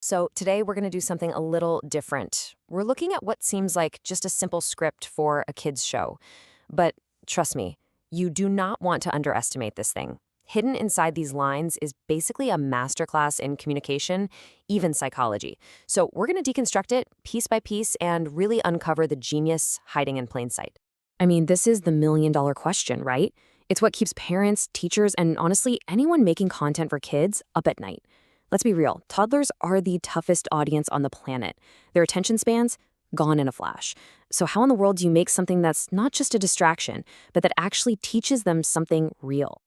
So today we're going to do something a little different. We're looking at what seems like just a simple script for a kid's show. But trust me, you do not want to underestimate this thing. Hidden inside these lines is basically a masterclass in communication, even psychology. So we're going to deconstruct it piece by piece and really uncover the genius hiding in plain sight. I mean, this is the million-dollar question, right? It's what keeps parents, teachers, and honestly, anyone making content for kids up at night. Let's be real, toddlers are the toughest audience on the planet. Their attention spans, gone in a flash. So how in the world do you make something that's not just a distraction, but that actually teaches them something real?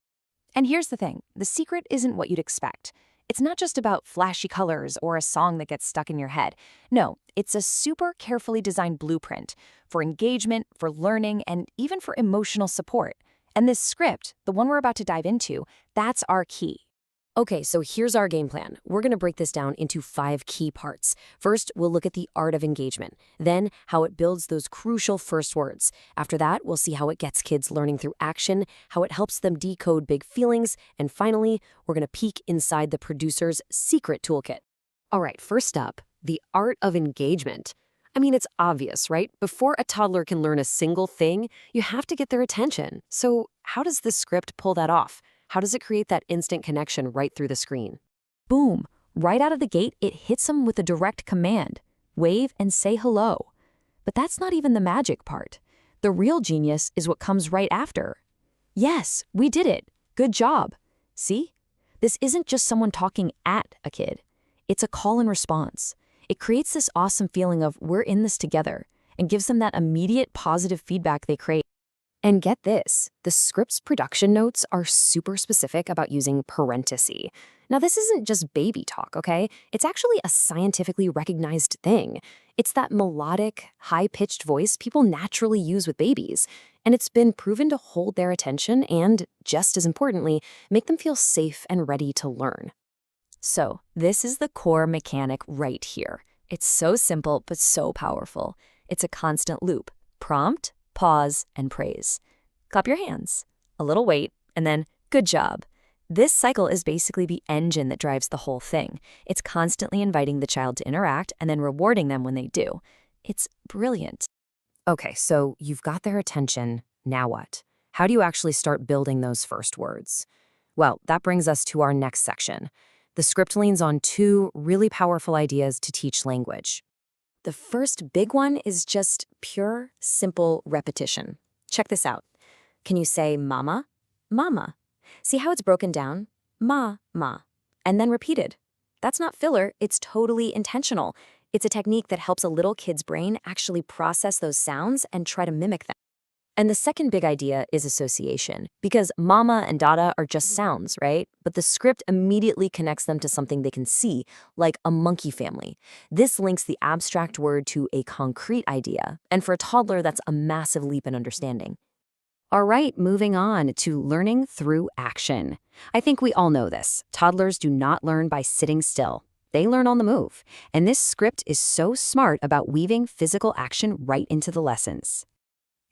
And here's the thing, the secret isn't what you'd expect. It's not just about flashy colors or a song that gets stuck in your head. No, it's a super carefully designed blueprint for engagement, for learning, and even for emotional support. And this script, the one we're about to dive into, that's our key. Okay, so here's our game plan. We're going to break this down into 5 key parts. First, we'll look at the art of engagement. Then, how it builds those crucial first words. After that, we'll see how it gets kids learning through action, how it helps them decode big feelings, and finally, we're going to peek inside the producer's secret toolkit. All right, first up, the art of engagement. I mean, it's obvious, right? Before a toddler can learn a single thing, you have to get their attention. So how does this script pull that off? How does it create that instant connection right through the screen? Boom! Right out of the gate, it hits them with a direct command. Wave and say hello. But that's not even the magic part. The real genius is what comes right after. Yes, we did it. Good job. See? This isn't just someone talking at a kid. It's a call and response. It creates this awesome feeling of we're in this together and gives them that immediate positive feedback they crave. And get this, the script's production notes are super specific about using parentheses. Now, this isn't just baby talk, okay? It's actually a scientifically recognized thing. It's that melodic, high-pitched voice people naturally use with babies. And it's been proven to hold their attention and, just as importantly, make them feel safe and ready to learn. So, this is the core mechanic right here. It's so simple, but so powerful. It's a constant loop. Prompt, pause, and praise. Clap your hands. A little wait, and then, good job. This cycle is basically the engine that drives the whole thing. It's constantly inviting the child to interact and then rewarding them when they do. It's brilliant. Okay, so you've got their attention. Now what? How do you actually start building those first words? Well, that brings us to our next section. The script leans on 2 really powerful ideas to teach language. The first big one is just pure, simple repetition. Check this out. Can you say mama? Mama. See how it's broken down? Ma, ma. And then repeated. That's not filler, it's totally intentional. It's a technique that helps a little kid's brain actually process those sounds and try to mimic them. And the second big idea is association, because mama and dada are just sounds, right? But the script immediately connects them to something they can see, like a monkey family. This links the abstract word to a concrete idea, and for a toddler, that's a massive leap in understanding. All right, moving on to learning through action. I think we all know this. Toddlers do not learn by sitting still. They learn on the move, and this script is so smart about weaving physical action right into the lessons.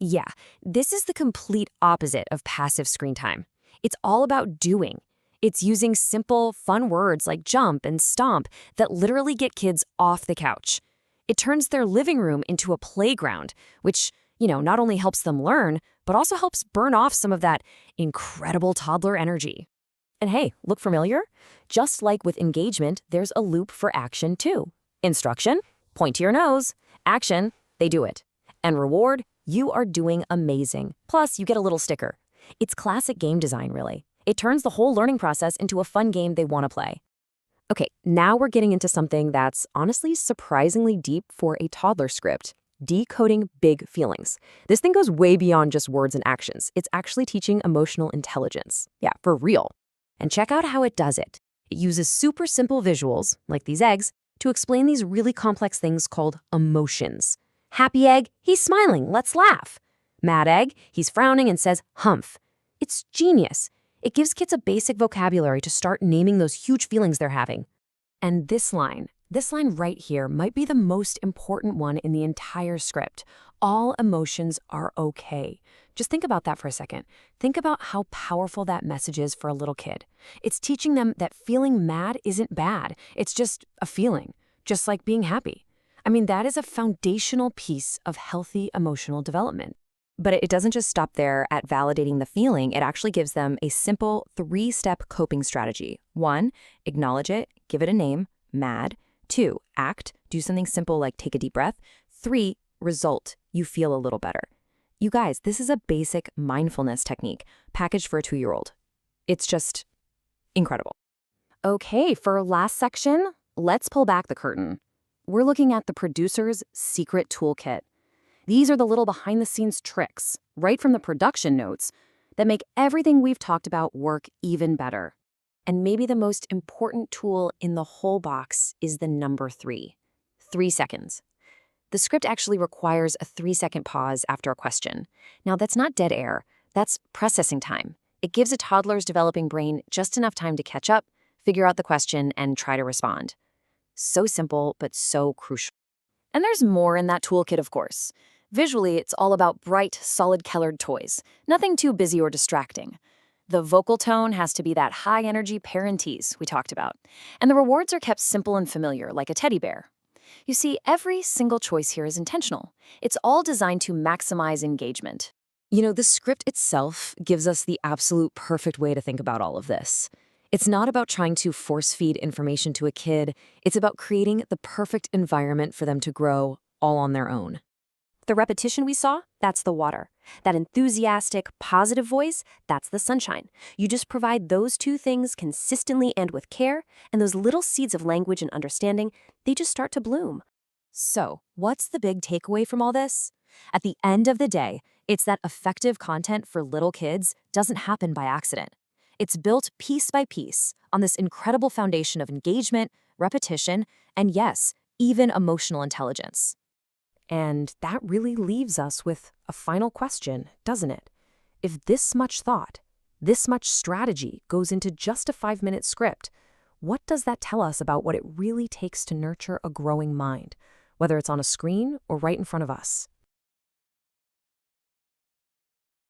Yeah, this is the complete opposite of passive screen time. It's all about doing. It's using simple, fun words like jump and stomp that literally get kids off the couch. It turns their living room into a playground, which, not only helps them learn, but also helps burn off some of that incredible toddler energy. And hey, look familiar? Just like with engagement, there's a loop for action too. Instruction, point to your nose. Action, they do it. And reward, you are doing amazing. Plus, you get a little sticker. It's classic game design, really. It turns the whole learning process into a fun game they want to play. Okay, now we're getting into something that's honestly surprisingly deep for a toddler script. Decoding big feelings. This thing goes way beyond just words and actions. It's actually teaching emotional intelligence. Yeah, for real. And check out how it does it. It uses super simple visuals, like these eggs, to explain these really complex things called emotions. Happy egg, he's smiling, let's laugh. Mad egg, he's frowning and says, humph. It's genius. It gives kids a basic vocabulary to start naming those huge feelings they're having. And this line right here might be the most important one in the entire script. All emotions are okay. Just think about that for a second. Think about how powerful that message is for a little kid. It's teaching them that feeling mad isn't bad. It's just a feeling, just like being happy. I mean, that is a foundational piece of healthy emotional development. But it doesn't just stop there at validating the feeling. It actually gives them a simple 3-step coping strategy. 1, acknowledge it, give it a name, mad. 2, act, do something simple like take a deep breath. 3, result, you feel a little better. You guys, this is a basic mindfulness technique packaged for a 2-year-old. It's just incredible. Okay, for our last section, let's pull back the curtain. We're looking at the producer's secret toolkit. These are the little behind-the-scenes tricks, right from the production notes, that make everything we've talked about work even better. And maybe the most important tool in the whole box is the number 3. 3 seconds. The script actually requires a 3-second pause after a question. Now, that's not dead air. That's processing time. It gives a toddler's developing brain just enough time to catch up, figure out the question, and try to respond. So simple, but so crucial. And there's more in that toolkit, of course. Visually, it's all about bright, solid-colored toys. Nothing too busy or distracting. The vocal tone has to be that high-energy parentese we talked about. And the rewards are kept simple and familiar, like a teddy bear. You see, every single choice here is intentional. It's all designed to maximize engagement. You know, the script itself gives us the absolute perfect way to think about all of this. It's not about trying to force-feed information to a kid. It's about creating the perfect environment for them to grow all on their own. The repetition we saw, that's the water. That enthusiastic, positive voice, that's the sunshine. You just provide those 2 things consistently and with care, and those little seeds of language and understanding, they just start to bloom. So, what's the big takeaway from all this? At the end of the day, it's that effective content for little kids doesn't happen by accident. It's built piece by piece on this incredible foundation of engagement, repetition, and yes, even emotional intelligence. And that really leaves us with a final question, doesn't it? If this much thought, this much strategy goes into just a 5-minute script, what does that tell us about what it really takes to nurture a growing mind, whether it's on a screen or right in front of us?